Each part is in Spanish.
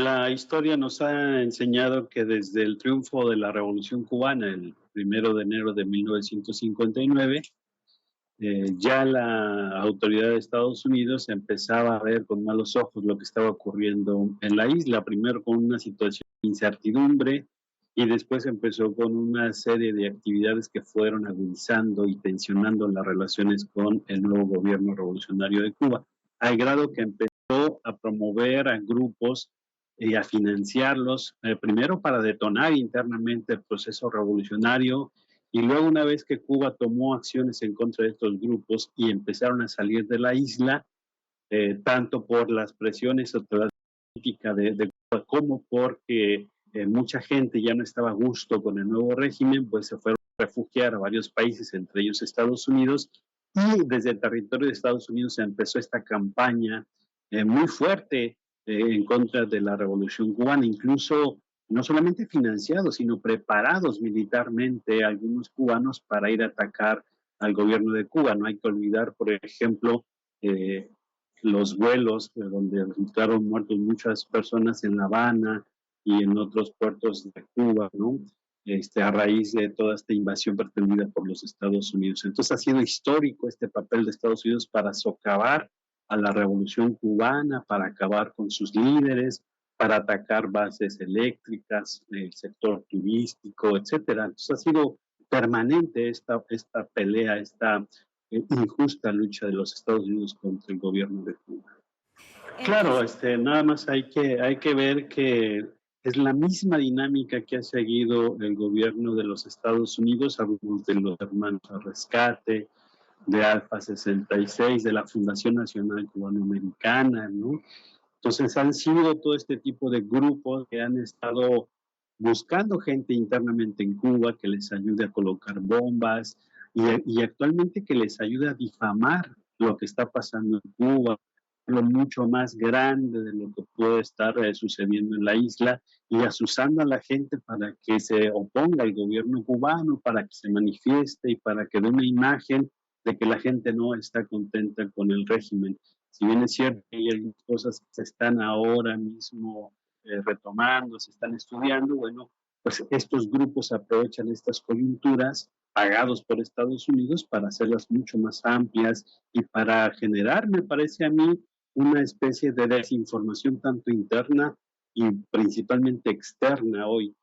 la historia nos ha enseñado que desde el triunfo de la Revolución Cubana, el 1 de enero de 1959, ya la autoridad de Estados Unidos empezaba a ver con malos ojos lo que estaba ocurriendo en la isla, primero con una situación de incertidumbre y después empezó con una serie de actividades que fueron agudizando y tensionando las relaciones con el nuevo gobierno revolucionario de Cuba, al grado que empezó a promover a grupos y a financiarlos, primero para detonar internamente el proceso revolucionario y luego una vez que Cuba tomó acciones en contra de estos grupos y empezaron a salir de la isla, tanto por las presiones políticas de Cuba como porque mucha gente ya no estaba a gusto con el nuevo régimen, pues se fueron a refugiar a varios países, entre ellos Estados Unidos, y desde el territorio de Estados Unidos se empezó esta campaña muy fuerte en contra de la revolución cubana, incluso no solamente financiados, sino preparados militarmente algunos cubanos para ir a atacar al gobierno de Cuba. No hay que olvidar, por ejemplo, eh, los vuelos donde resultaron muertos muchas personas en La Habana y en otros puertos de Cuba, ¿no? A raíz de toda esta invasión pretendida por los Estados Unidos. Entonces ha sido histórico este papel de Estados Unidos para socavar a la revolución cubana, para acabar con sus líderes, para atacar bases eléctricas, el sector turístico, etcétera. Entonces ha sido permanente esta pelea, esta injusta lucha de los Estados Unidos contra el gobierno de Cuba. Claro, Entonces, nada más hay que ver que es la misma dinámica que ha seguido el gobierno de los Estados Unidos, algunos de los hermanos al rescate, de Alfa 66, de la Fundación Nacional Cubanoamericana, ¿no? Entonces han sido todo este tipo de grupos que han estado buscando gente internamente en Cuba que les ayude a colocar bombas y actualmente que les ayude a difamar lo que está pasando en Cuba, lo mucho más grande de lo que puede estar sucediendo en la isla y asusando a la gente para que se oponga al gobierno cubano, para que se manifieste y para que dé una imagen de que la gente no está contenta con el régimen. Si bien es cierto que hay algunas cosas que se están ahora mismo retomando, se están estudiando, bueno, pues estos grupos aprovechan estas coyunturas pagados por Estados Unidos para hacerlas mucho más amplias y para generar, me parece a mí, una especie de desinformación tanto interna y principalmente externa hoy.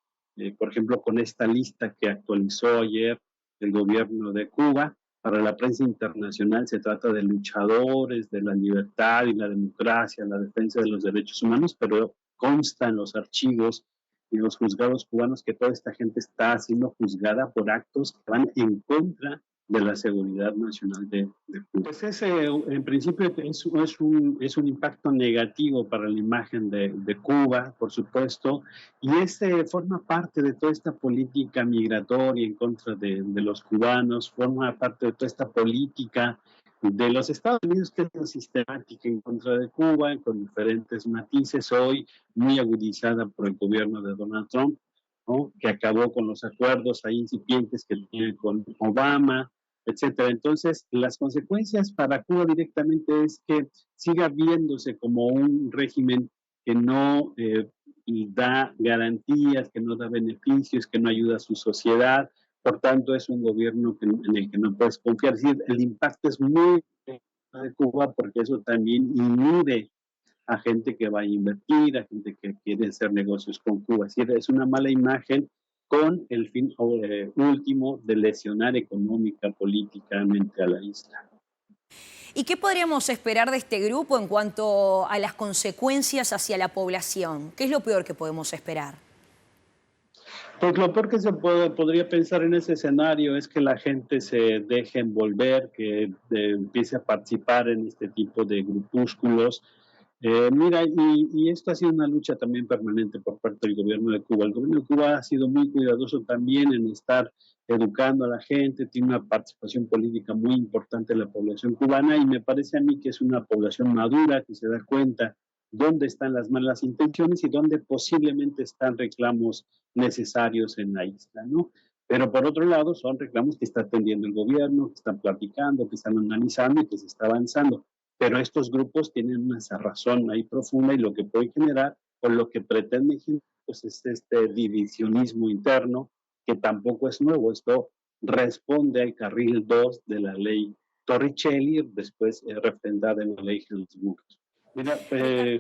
Por ejemplo, con esta lista que actualizó ayer el gobierno de Cuba, para la prensa internacional se trata de luchadores de la libertad y la democracia, la defensa de los derechos humanos, pero consta en los archivos y los juzgados cubanos que toda esta gente está siendo juzgada por actos que van en contra de la seguridad nacional de Cuba. Pues ese, en principio, es un impacto negativo para la imagen de Cuba, por supuesto, y este forma parte de toda esta política migratoria en contra de los cubanos, forma parte de toda esta política de los Estados Unidos que es sistemática en contra de Cuba, con diferentes matices, hoy muy agudizada por el gobierno de Donald Trump, ¿no? Que acabó con los acuerdos ahí incipientes que tiene con Obama, etcétera. Entonces, las consecuencias para Cuba directamente es que siga viéndose como un régimen que no da garantías, que no da beneficios, que no ayuda a su sociedad. Por tanto, es un gobierno en el que no puedes confiar. Es decir, el impacto es muy de Cuba porque eso también inhibe a gente que va a invertir, a gente que quiere hacer negocios con Cuba. Es decir, es una mala imagen con el fin último de lesionar económica, políticamente a la isla. ¿y qué podríamos esperar de este grupo en cuanto a las consecuencias hacia la población? ¿Qué es lo peor que podemos esperar? Pues lo peor que podría pensar en ese escenario es que la gente se deje envolver, que empiece a participar en este tipo de grupúsculos. Mira, y esto ha sido una lucha también permanente por parte del gobierno de Cuba. El gobierno de Cuba ha sido muy cuidadoso también en estar educando a la gente, tiene una participación política muy importante en la población cubana y me parece a mí que es una población madura que se da cuenta dónde están las malas intenciones y dónde posiblemente están reclamos necesarios en la isla, ¿no? Pero por otro lado, son reclamos que está atendiendo el gobierno, que están platicando, que están analizando y que se está avanzando. Pero estos grupos tienen una cerrazón ahí profunda y lo que puede generar con lo que pretenden pues es este divisionismo interno que tampoco es nuevo. Esto responde al carril 2 de la ley Torricelli, después refrendada en la ley Helms-Burger. Mira,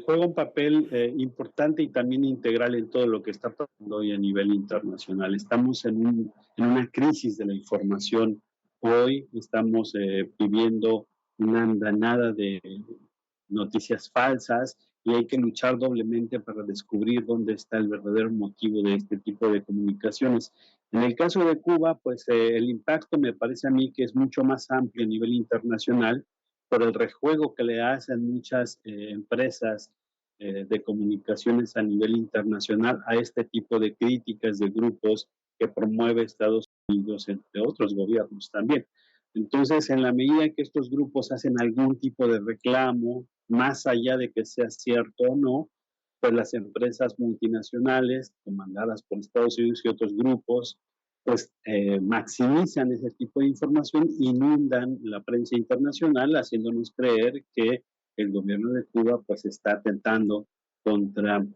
juega un papel importante y también integral en todo lo que está pasando hoy a nivel internacional. Estamos en una crisis de la información. Hoy estamos viviendo una andanada de noticias falsas y hay que luchar doblemente para descubrir dónde está el verdadero motivo de este tipo de comunicaciones. En el caso de Cuba, pues el impacto me parece a mí que es mucho más amplio a nivel internacional por el rejuego que le hacen muchas empresas de comunicaciones a nivel internacional a este tipo de críticas de grupos que promueve Estados Unidos, entre otros gobiernos también. Entonces, en la medida que estos grupos hacen algún tipo de reclamo, más allá de que sea cierto o no, pues las empresas multinacionales, comandadas por Estados Unidos y otros grupos, pues maximizan ese tipo de información, inundan la prensa internacional, haciéndonos creer que el gobierno de Cuba pues está atentando contra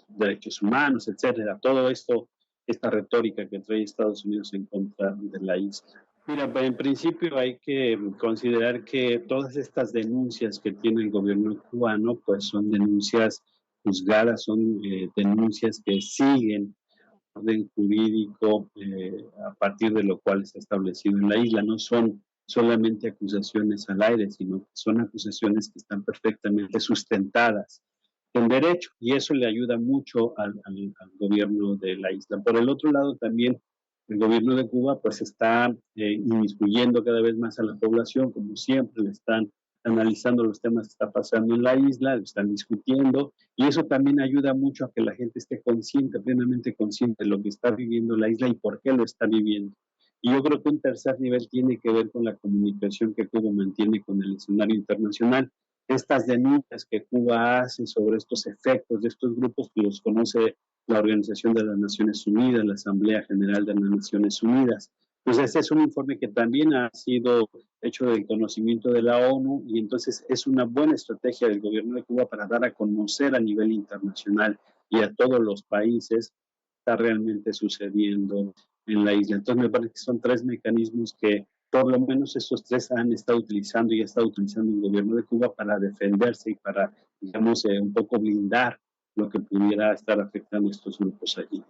derechos humanos, etcétera. Todo esto, esta retórica que trae Estados Unidos en contra de la isla. Mira, en principio hay que considerar que todas estas denuncias que tiene el gobierno cubano, pues son denuncias juzgadas, son denuncias que siguen orden jurídico a partir de lo cual está establecido en la isla. No son solamente acusaciones al aire, sino que son acusaciones que están perfectamente sustentadas en derecho y eso le ayuda mucho al gobierno de la isla. Por el otro lado, también el gobierno de Cuba pues está inmiscuyendo cada vez más a la población, como siempre, le están analizando los temas que está pasando en la isla, lo están discutiendo, y eso también ayuda mucho a que la gente esté consciente, plenamente consciente de lo que está viviendo la isla y por qué lo está viviendo. Y yo creo que un tercer nivel tiene que ver con la comunicación que Cuba mantiene con el escenario internacional. Estas denuncias que Cuba hace sobre estos efectos de estos grupos que los conoce la Organización de las Naciones Unidas, la Asamblea General de las Naciones Unidas. Pues este es un informe que también ha sido hecho del conocimiento de la ONU y entonces es una buena estrategia del gobierno de Cuba para dar a conocer a nivel internacional y a todos los países está realmente sucediendo en la isla. Entonces me parece que son tres mecanismos que por lo menos estos tres han estado utilizando y ha estado utilizando el gobierno de Cuba para defenderse y para, digamos, un poco blindar lo que pudiera estar afectando a estos grupos allí.